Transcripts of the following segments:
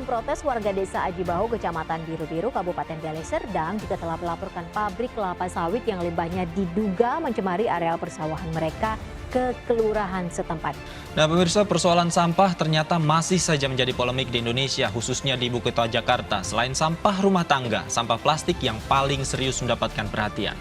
memprotes warga desa Aji Bahu, Kecamatan Biru-Biru, Kabupaten Deli Serdang juga telah melaporkan pabrik kelapa sawit yang limbahnya diduga mencemari areal persawahan mereka ke kelurahan setempat. Nah pemirsa, persoalan sampah ternyata masih saja menjadi polemik di Indonesia, khususnya di ibu kota Jakarta. Selain sampah rumah tangga, sampah plastik yang paling serius mendapatkan perhatian.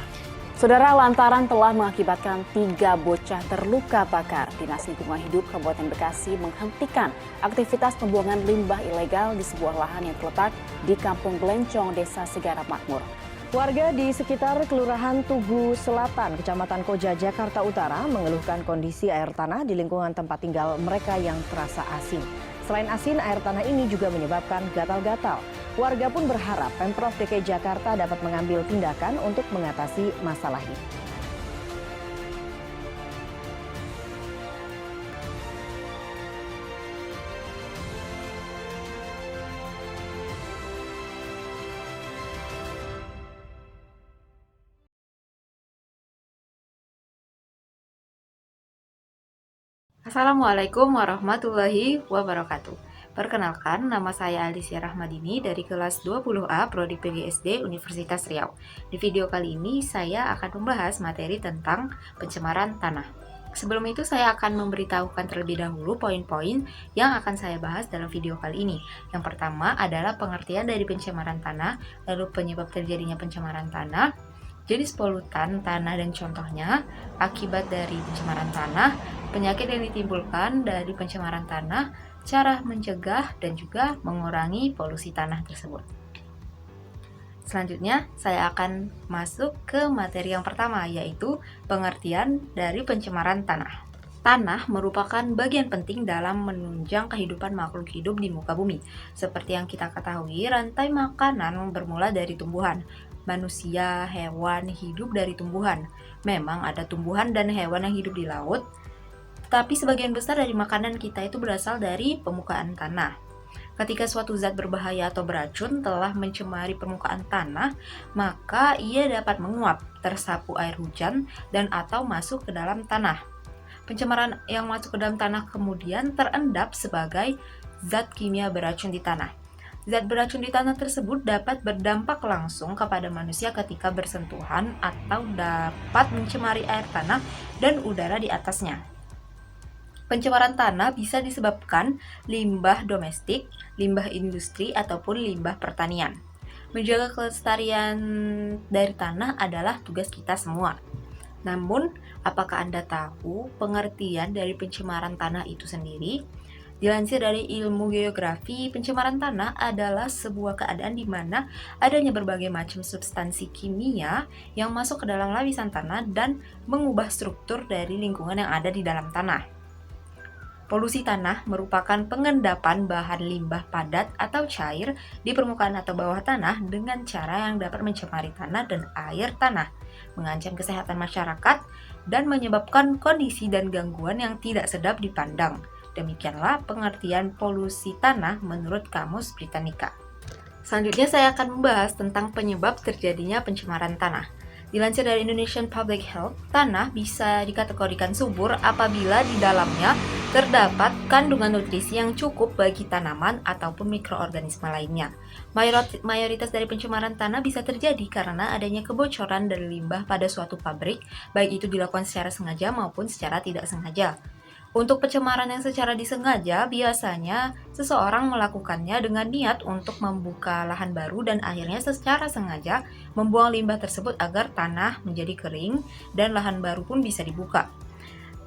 Saudara, lantaran telah mengakibatkan 3 bocah terluka bakar, Dinas Lingkungan Hidup Kabupaten Bekasi menghentikan aktivitas pembuangan limbah ilegal di sebuah lahan yang terletak di Kampung Glencong, Desa Segara Makmur. Warga di sekitar Kelurahan Tugu Selatan, Kecamatan Koja, Jakarta Utara mengeluhkan kondisi air tanah di lingkungan tempat tinggal mereka yang terasa asin. Selain asin, air tanah ini juga menyebabkan gatal-gatal. Warga pun berharap Pemprov DKI Jakarta dapat mengambil tindakan untuk mengatasi masalah ini. Assalamualaikum warahmatullahi wabarakatuh. Perkenalkan, nama saya Alicia Rahmadini dari kelas 20A Prodi PGSD Universitas Riau. Di video kali ini saya akan membahas materi tentang pencemaran tanah. Sebelum itu saya akan memberitahukan terlebih dahulu poin-poin yang akan saya bahas dalam video kali ini. Yang pertama adalah pengertian dari pencemaran tanah, lalu penyebab terjadinya pencemaran tanah, jenis polutan tanah dan contohnya, akibat dari pencemaran tanah, penyakit yang ditimbulkan dari pencemaran tanah, cara mencegah dan juga mengurangi polusi tanah tersebut. Selanjutnya, saya akan masuk ke materi yang pertama, yaitu pengertian dari pencemaran tanah. Tanah merupakan bagian penting dalam menunjang kehidupan makhluk hidup di muka bumi. Seperti yang kita ketahui, rantai makanan bermula dari tumbuhan. Manusia, hewan, hidup dari tumbuhan. Memang ada tumbuhan dan hewan yang hidup di laut, tapi sebagian besar dari makanan kita itu berasal dari permukaan tanah. Ketika suatu zat berbahaya atau beracun telah mencemari permukaan tanah, maka ia dapat menguap, tersapu air hujan, dan atau masuk ke dalam tanah. Pencemaran yang masuk ke dalam tanah kemudian terendap sebagai zat kimia beracun di tanah. Zat beracun di tanah tersebut dapat berdampak langsung kepada manusia ketika bersentuhan atau dapat mencemari air tanah dan udara di atasnya. Pencemaran tanah bisa disebabkan limbah domestik, limbah industri, ataupun limbah pertanian. Menjaga kelestarian dari tanah adalah tugas kita semua. Namun, apakah Anda tahu pengertian dari pencemaran tanah itu sendiri? Dilansir dari ilmu geografi, pencemaran tanah adalah sebuah keadaan di mana adanya berbagai macam substansi kimia yang masuk ke dalam lapisan tanah dan mengubah struktur dari lingkungan yang ada di dalam tanah. Polusi tanah merupakan pengendapan bahan limbah padat atau cair di permukaan atau bawah tanah dengan cara yang dapat mencemari tanah dan air tanah, mengancam kesehatan masyarakat, dan menyebabkan kondisi dan gangguan yang tidak sedap dipandang. Demikianlah pengertian polusi tanah menurut Kamus Britannica. Selanjutnya saya akan membahas tentang penyebab terjadinya pencemaran tanah. Dilansir dari Indonesian Public Health, tanah bisa dikategorikan subur apabila di dalamnya terdapat kandungan nutrisi yang cukup bagi tanaman ataupun mikroorganisme lainnya. Mayoritas dari pencemaran tanah bisa terjadi karena adanya kebocoran dari limbah pada suatu pabrik, baik itu dilakukan secara sengaja maupun secara tidak sengaja. Untuk pencemaran yang secara disengaja, biasanya seseorang melakukannya dengan niat untuk membuka lahan baru dan akhirnya secara sengaja membuang limbah tersebut agar tanah menjadi kering dan lahan baru pun bisa dibuka.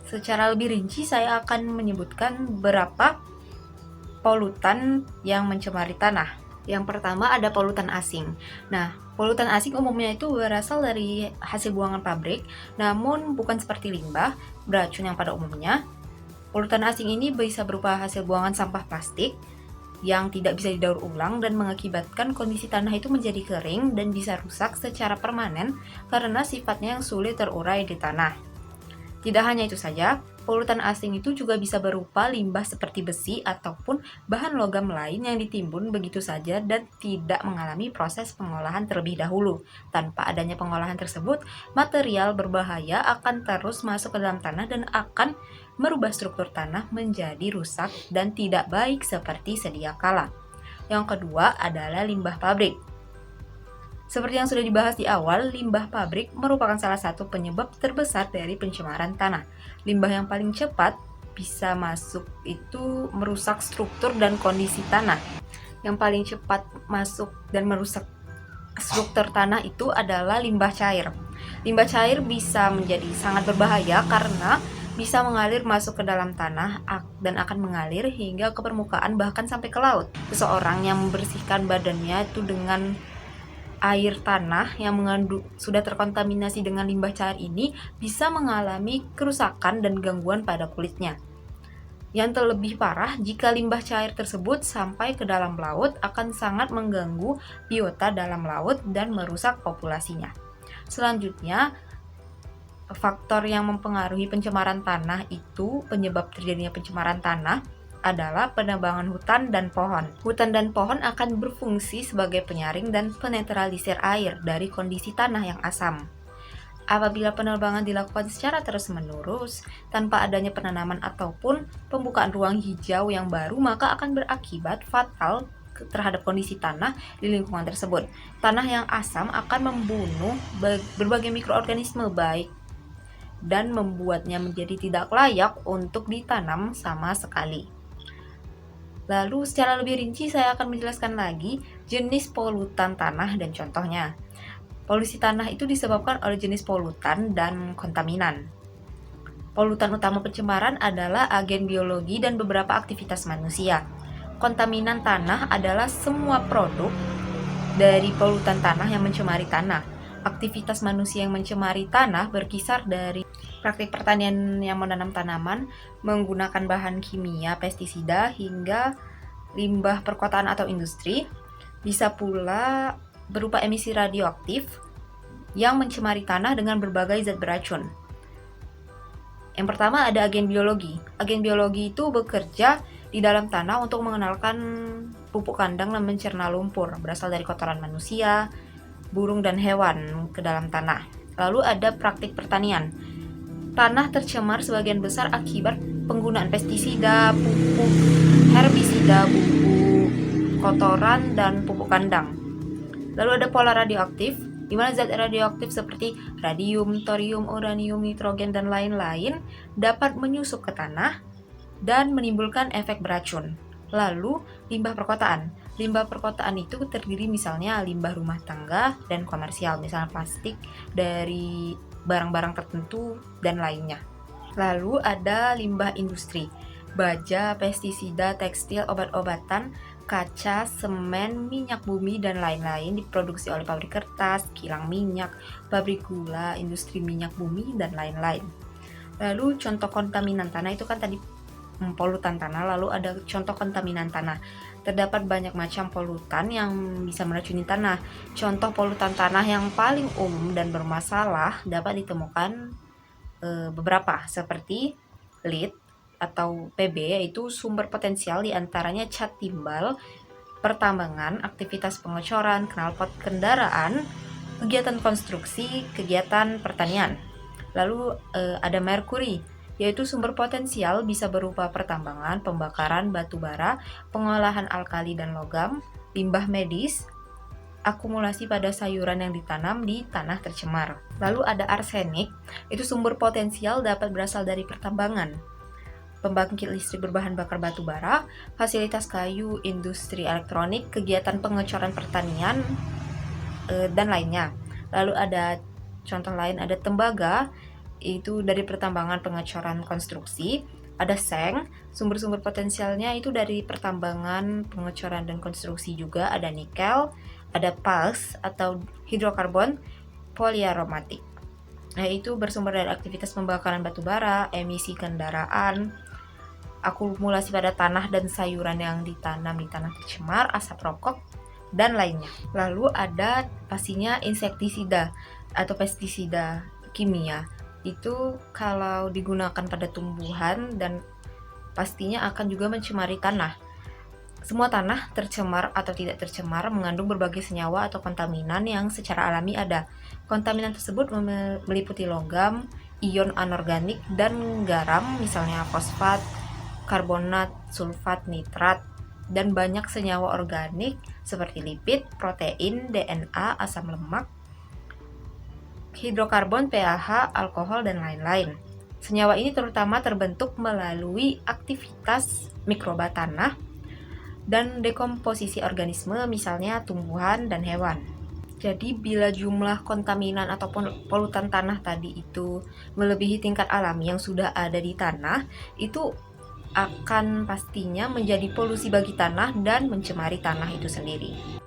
Secara lebih rinci, saya akan menyebutkan beberapa polutan yang mencemari tanah. Yang pertama ada polutan asing. Nah, polutan asing umumnya itu berasal dari hasil buangan pabrik, namun bukan seperti limbah, beracun yang pada umumnya. Polutan asing ini bisa berupa hasil buangan sampah plastik yang tidak bisa didaur ulang dan mengakibatkan kondisi tanah itu menjadi kering dan bisa rusak secara permanen karena sifatnya yang sulit terurai di tanah. Tidak hanya itu saja, polutan asing itu juga bisa berupa limbah seperti besi ataupun bahan logam lain yang ditimbun begitu saja dan tidak mengalami proses pengolahan terlebih dahulu. Tanpa adanya pengolahan tersebut, material berbahaya akan terus masuk ke dalam tanah dan akan merubah struktur tanah menjadi rusak dan tidak baik seperti sedia kala. Yang kedua adalah limbah pabrik. Seperti yang sudah dibahas di awal, limbah pabrik merupakan salah satu penyebab terbesar dari pencemaran tanah. Limbah yang paling cepat bisa masuk itu merusak struktur dan kondisi tanah. Yang paling cepat masuk dan merusak struktur tanah itu adalah limbah cair. Limbah cair bisa menjadi sangat berbahaya karena bisa mengalir masuk ke dalam tanah dan akan mengalir hingga ke permukaan bahkan sampai ke laut. Seseorang yang membersihkan badannya itu dengan air tanah yang sudah terkontaminasi dengan limbah cair ini bisa mengalami kerusakan dan gangguan pada kulitnya. Yang terlebih parah, jika limbah cair tersebut sampai ke dalam laut akan sangat mengganggu biota dalam laut dan merusak populasinya. Selanjutnya, faktor yang mempengaruhi pencemaran tanah itu penyebab terjadinya pencemaran tanah adalah penebangan hutan dan pohon. Hutan dan pohon akan berfungsi sebagai penyaring dan penetralisir air dari kondisi tanah yang asam. Apabila penebangan dilakukan secara terus-menerus, tanpa adanya penanaman ataupun pembukaan ruang hijau yang baru, maka akan berakibat fatal terhadap kondisi tanah di lingkungan tersebut. Tanah yang asam akan membunuh berbagai mikroorganisme baik dan membuatnya menjadi tidak layak untuk ditanam sama sekali. Lalu secara lebih rinci saya akan menjelaskan lagi jenis polutan tanah dan contohnya. Polusi tanah itu disebabkan oleh jenis polutan dan kontaminan. Polutan utama pencemaran adalah agen biologi dan beberapa aktivitas manusia. Kontaminan tanah adalah semua produk dari polutan tanah yang mencemari tanah. Aktivitas manusia yang mencemari tanah berkisar dari praktik pertanian yang menanam tanaman menggunakan bahan kimia, pestisida, hingga limbah perkotaan atau industri. Bisa pula berupa emisi radioaktif yang mencemari tanah dengan berbagai zat beracun. Yang pertama ada agen biologi. Agen biologi itu bekerja di dalam tanah untuk mengenalkan pupuk kandang dan mencerna lumpur berasal dari kotoran manusia, burung, dan hewan ke dalam tanah. Lalu ada praktik pertanian. Tanah tercemar sebagian besar akibat penggunaan pestisida, pupuk, herbisida, bumbu, kotoran, dan pupuk kandang. Lalu ada pola radioaktif, di mana zat radioaktif seperti radium, thorium, uranium, nitrogen, dan lain-lain dapat menyusup ke tanah dan menimbulkan efek beracun. Lalu limbah perkotaan. Limbah perkotaan itu terdiri misalnya limbah rumah tangga dan komersial, misalnya plastik dari barang-barang tertentu dan lainnya. Lalu ada limbah industri, baja, pestisida, tekstil, obat-obatan, kaca, semen, minyak bumi, dan lain-lain diproduksi oleh pabrik kertas, kilang minyak, pabrik gula, industri minyak bumi, dan lain-lain. Lalu contoh kontaminan tanah itu kan tadi polutan tanah, lalu ada contoh kontaminan tanah. Terdapat banyak macam polutan yang bisa meracuni tanah. Contoh polutan tanah yang paling umum dan bermasalah dapat ditemukan beberapa seperti lead atau PB, yaitu sumber potensial diantaranya cat timbal, pertambangan, aktivitas pengecoran, knalpot kendaraan, kegiatan konstruksi, kegiatan pertanian. Lalu ada merkuri, yaitu sumber potensial bisa berupa pertambangan, pembakaran batu bara, pengolahan alkali dan logam, limbah medis, akumulasi pada sayuran yang ditanam di tanah tercemar. Lalu ada arsenik, itu sumber potensial dapat berasal dari pertambangan, pembangkit listrik berbahan bakar batu bara, fasilitas kayu, industri elektronik, kegiatan pengecoran pertanian, dan lainnya. Lalu ada contoh lain, ada tembaga, itu dari pertambangan, pengecoran, konstruksi. Ada seng, sumber-sumber potensialnya itu dari pertambangan, pengecoran, dan konstruksi juga. Ada nikel, ada pals atau hidrokarbon poliaromatik. Nah, itu bersumber dari aktivitas pembakaran batu bara, emisi kendaraan, akumulasi pada tanah dan sayuran yang ditanam di tanah tercemar, asap rokok, dan lainnya. Lalu ada pastinya insektisida atau pestisida kimia. Itu kalau digunakan pada tumbuhan dan pastinya akan juga mencemari tanah. Semua tanah tercemar atau tidak tercemar mengandung berbagai senyawa atau kontaminan yang secara alami ada. Kontaminan tersebut meliputi logam, ion anorganik, dan garam, misalnya fosfat, karbonat, sulfat, nitrat, dan banyak senyawa organik seperti lipid, protein, DNA, asam lemak, hidrokarbon, pH, alkohol, dan lain-lain. Senyawa ini terutama terbentuk melalui aktivitas mikroba tanah dan dekomposisi organisme, misalnya tumbuhan dan hewan. Jadi bila jumlah kontaminan ataupun polutan tanah tadi itu melebihi tingkat alami yang sudah ada di tanah, itu akan pastinya menjadi polusi bagi tanah dan mencemari tanah itu sendiri.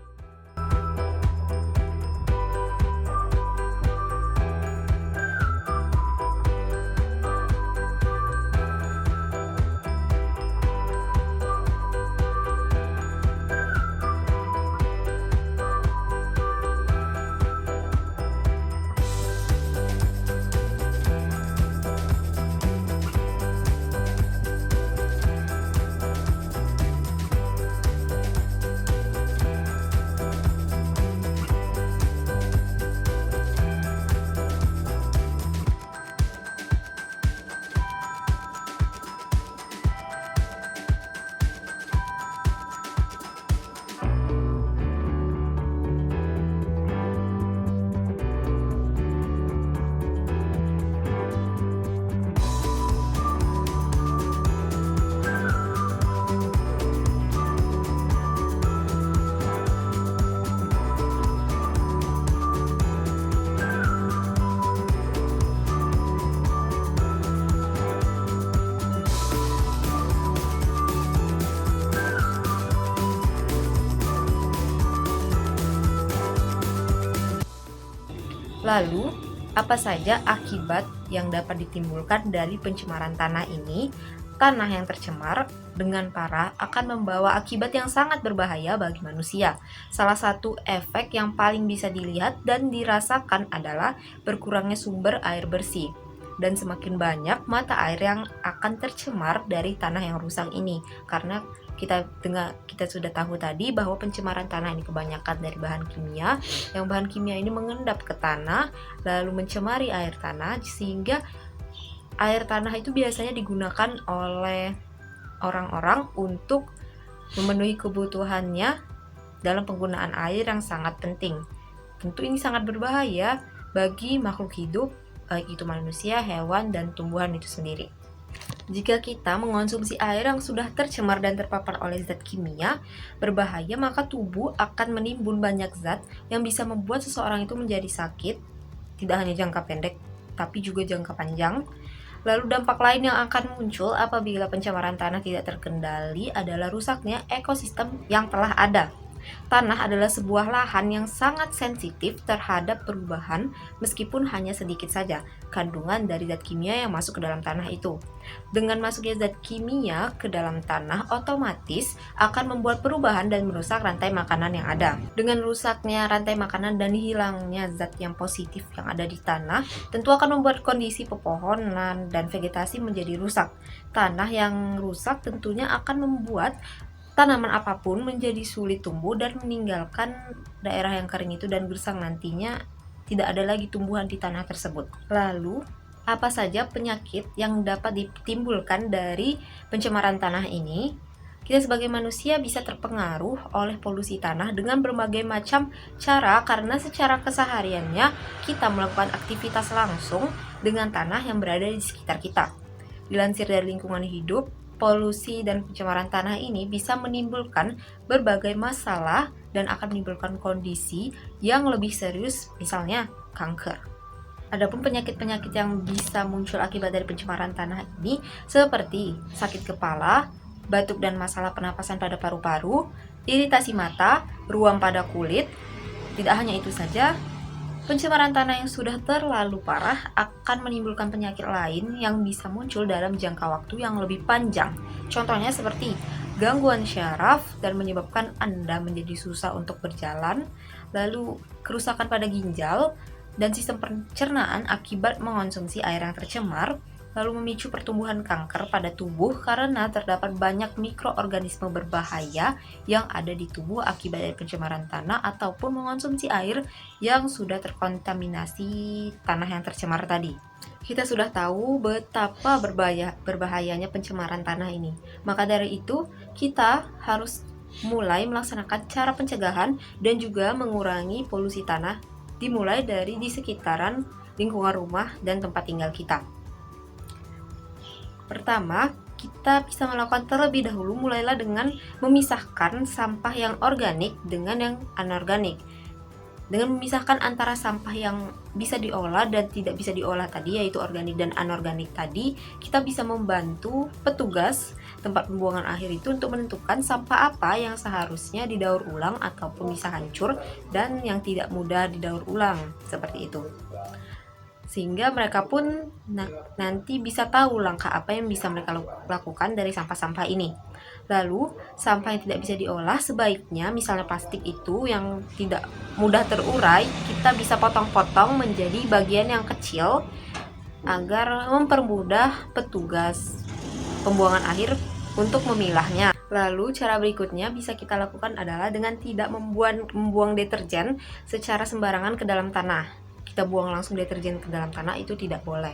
Lalu, apa saja akibat yang dapat ditimbulkan dari pencemaran tanah ini? Tanah yang tercemar dengan parah akan membawa akibat yang sangat berbahaya bagi manusia. Salah satu efek yang paling bisa dilihat dan dirasakan adalah berkurangnya sumber air bersih. Dan semakin banyak mata air yang akan tercemar dari tanah yang rusak ini. Karena kita sudah tahu tadi bahwa pencemaran tanah ini kebanyakan dari bahan kimia, yang bahan kimia ini mengendap ke tanah lalu mencemari air tanah, sehingga air tanah itu biasanya digunakan oleh orang-orang untuk memenuhi kebutuhannya dalam penggunaan air yang sangat penting. Tentu ini sangat berbahaya bagi makhluk hidup, baik itu manusia, hewan, dan tumbuhan itu sendiri. Jika kita mengonsumsi air yang sudah tercemar dan terpapar oleh zat kimia berbahaya, maka tubuh akan menimbun banyak zat yang bisa membuat seseorang itu menjadi sakit, tidak hanya jangka pendek, tapi juga jangka panjang. Lalu dampak lain yang akan muncul apabila pencemaran tanah tidak terkendali adalah rusaknya ekosistem yang telah ada. Tanah adalah sebuah lahan yang sangat sensitif terhadap perubahan meskipun hanya sedikit saja kandungan dari zat kimia yang masuk ke dalam tanah itu. Dengan masuknya zat kimia ke dalam tanah, otomatis akan membuat perubahan dan merusak rantai makanan yang ada. Dengan rusaknya rantai makanan dan hilangnya zat yang positif yang ada di tanah, tentu akan membuat kondisi pepohonan dan vegetasi menjadi rusak. Tanah yang rusak tentunya akan membuat tanaman apapun menjadi sulit tumbuh dan meninggalkan daerah yang kering itu dan gersang, nantinya tidak ada lagi tumbuhan di tanah tersebut. Lalu, apa saja penyakit yang dapat ditimbulkan dari pencemaran tanah ini? Kita sebagai manusia bisa terpengaruh oleh polusi tanah dengan berbagai macam cara, karena secara kesehariannya kita melakukan aktivitas langsung dengan tanah yang berada di sekitar kita. Dilansir dari Lingkungan Hidup, polusi dan pencemaran tanah ini bisa menimbulkan berbagai masalah dan akan menimbulkan kondisi yang lebih serius, misalnya kanker. Adapun penyakit-penyakit yang bisa muncul akibat dari pencemaran tanah ini seperti sakit kepala, batuk dan masalah pernapasan pada paru-paru, iritasi mata, ruam pada kulit. Tidak hanya itu saja, pencemaran tanah yang sudah terlalu parah akan menimbulkan penyakit lain yang bisa muncul dalam jangka waktu yang lebih panjang. Contohnya seperti gangguan syaraf dan menyebabkan Anda menjadi susah untuk berjalan, lalu kerusakan pada ginjal dan sistem pencernaan akibat mengonsumsi air yang tercemar, lalu memicu pertumbuhan kanker pada tubuh karena terdapat banyak mikroorganisme berbahaya yang ada di tubuh akibat dari pencemaran tanah ataupun mengonsumsi air yang sudah terkontaminasi tanah yang tercemar tadi. Kita sudah tahu betapa berbahayanya pencemaran tanah ini. Maka dari itu, kita harus mulai melaksanakan cara pencegahan dan juga mengurangi polusi tanah dimulai dari di sekitaran lingkungan rumah dan tempat tinggal kita. Pertama, kita bisa melakukan terlebih dahulu mulailah dengan memisahkan sampah yang organik dengan yang anorganik. Dengan memisahkan antara sampah yang bisa diolah dan tidak bisa diolah tadi, yaitu organik dan anorganik tadi, kita bisa membantu petugas tempat pembuangan akhir itu untuk menentukan sampah apa yang seharusnya didaur ulang ataupun bisa hancur dan yang tidak mudah didaur ulang, seperti itu. Sehingga mereka pun nanti bisa tahu langkah apa yang bisa mereka lakukan dari sampah-sampah ini. Lalu, sampah yang tidak bisa diolah sebaiknya, misalnya plastik itu yang tidak mudah terurai, kita bisa potong-potong menjadi bagian yang kecil agar mempermudah petugas pembuangan akhir untuk memilahnya. Lalu, cara berikutnya bisa kita lakukan adalah dengan tidak membuang deterjen secara sembarangan ke dalam tanah. Kita buang langsung deterjen ke dalam tanah itu tidak boleh.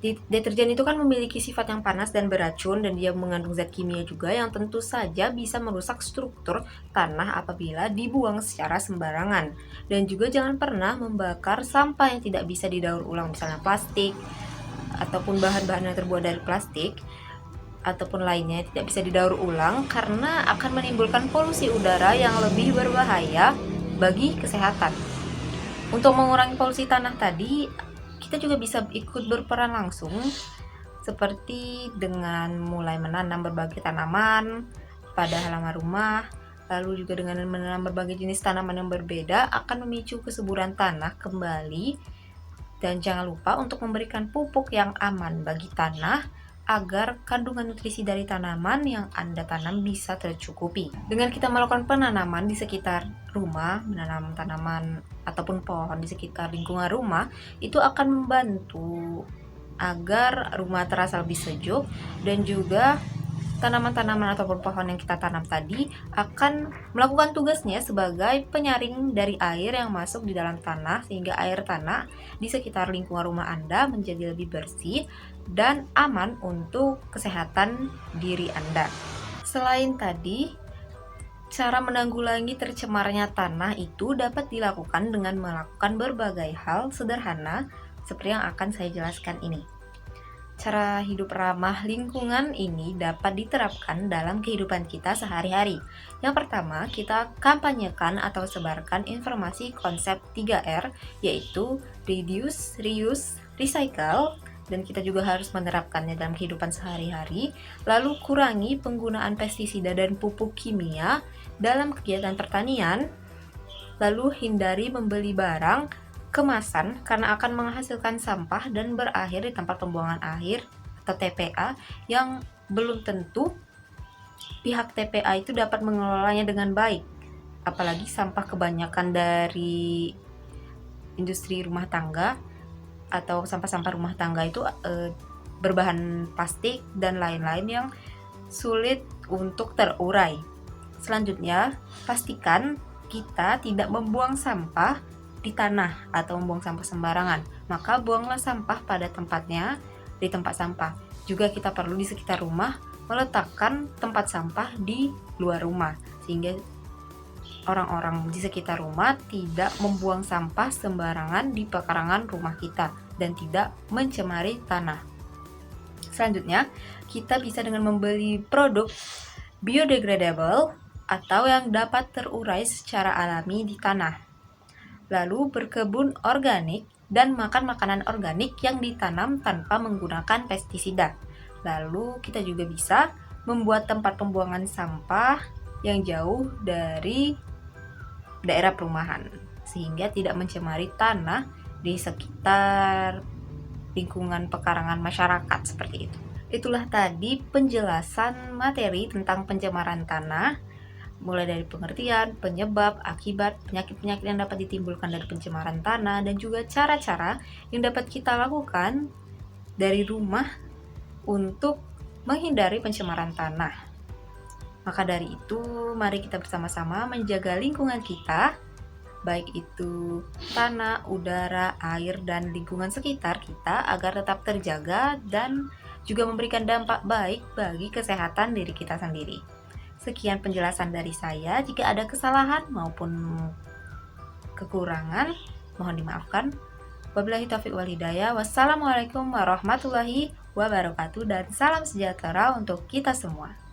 Deterjen itu kan memiliki sifat yang panas dan beracun dan dia mengandung zat kimia juga yang tentu saja bisa merusak struktur tanah apabila dibuang secara sembarangan. Dan juga jangan pernah membakar sampah yang tidak bisa didaur ulang, misalnya plastik ataupun bahan-bahan yang terbuat dari plastik ataupun lainnya yang tidak bisa didaur ulang karena akan menimbulkan polusi udara yang lebih berbahaya bagi kesehatan. Untuk mengurangi polusi tanah tadi, kita juga bisa ikut berperan langsung seperti dengan mulai menanam berbagai tanaman pada halaman rumah, lalu juga dengan menanam berbagai jenis tanaman yang berbeda akan memicu kesuburan tanah kembali. Dan jangan lupa untuk memberikan pupuk yang aman bagi tanah agar kandungan nutrisi dari tanaman yang Anda tanam bisa tercukupi. Dengan kita melakukan penanaman di sekitar rumah, menanam tanaman ataupun pohon di sekitar lingkungan rumah, itu akan membantu agar rumah terasa lebih sejuk dan juga tanaman-tanaman ataupun pohon yang kita tanam tadi akan melakukan tugasnya sebagai penyaring dari air yang masuk di dalam tanah sehingga air tanah di sekitar lingkungan rumah Anda menjadi lebih bersih dan aman untuk kesehatan diri Anda. Selain tadi, cara menanggulangi tercemarnya tanah itu dapat dilakukan dengan melakukan berbagai hal sederhana seperti yang akan saya jelaskan ini. Cara hidup ramah lingkungan ini dapat diterapkan dalam kehidupan kita sehari-hari. Yang pertama, kita kampanyekan atau sebarkan informasi konsep 3R, yaitu reduce, reuse, recycle, dan kita juga harus menerapkannya dalam kehidupan sehari-hari. Lalu kurangi penggunaan pestisida dan pupuk kimia dalam kegiatan pertanian. Lalu hindari membeli barang kemasan karena akan menghasilkan sampah dan berakhir di tempat pembuangan akhir atau TPA yang belum tentu pihak TPA itu dapat mengelolanya dengan baik. Apalagi sampah kebanyakan dari industri rumah tangga atau sampah-sampah rumah tangga itu berbahan plastik dan lain-lain yang sulit untuk terurai. Selanjutnya, pastikan kita tidak membuang sampah di tanah atau membuang sampah sembarangan. Maka buanglah sampah pada tempatnya di tempat sampah. Juga kita perlu di sekitar rumah meletakkan tempat sampah di luar rumah sehingga orang-orang di sekitar rumah tidak membuang sampah sembarangan di pekarangan rumah kita dan tidak mencemari tanah. Selanjutnya, kita bisa dengan membeli produk biodegradable atau yang dapat terurai secara alami di tanah. Lalu berkebun organik dan makan makanan organik yang ditanam tanpa menggunakan pestisida. Lalu kita juga bisa membuat tempat pembuangan sampah yang jauh dari daerah perumahan sehingga tidak mencemari tanah di sekitar lingkungan pekarangan masyarakat seperti itu. Itulah tadi penjelasan materi tentang pencemaran tanah, mulai dari pengertian, penyebab, akibat, penyakit-penyakit yang dapat ditimbulkan dari pencemaran tanah, dan juga cara-cara yang dapat kita lakukan dari rumah untuk menghindari pencemaran tanah. Maka dari itu, mari kita bersama-sama menjaga lingkungan kita, baik itu tanah, udara, air, dan lingkungan sekitar kita agar tetap terjaga dan juga memberikan dampak baik bagi kesehatan diri kita sendiri. Sekian penjelasan dari saya. Jika ada kesalahan maupun kekurangan, mohon dimaafkan. Wabillahi taufiq wal hidayah. Wassalamualaikum warahmatullahi wabarakatuh dan salam sejahtera untuk kita semua.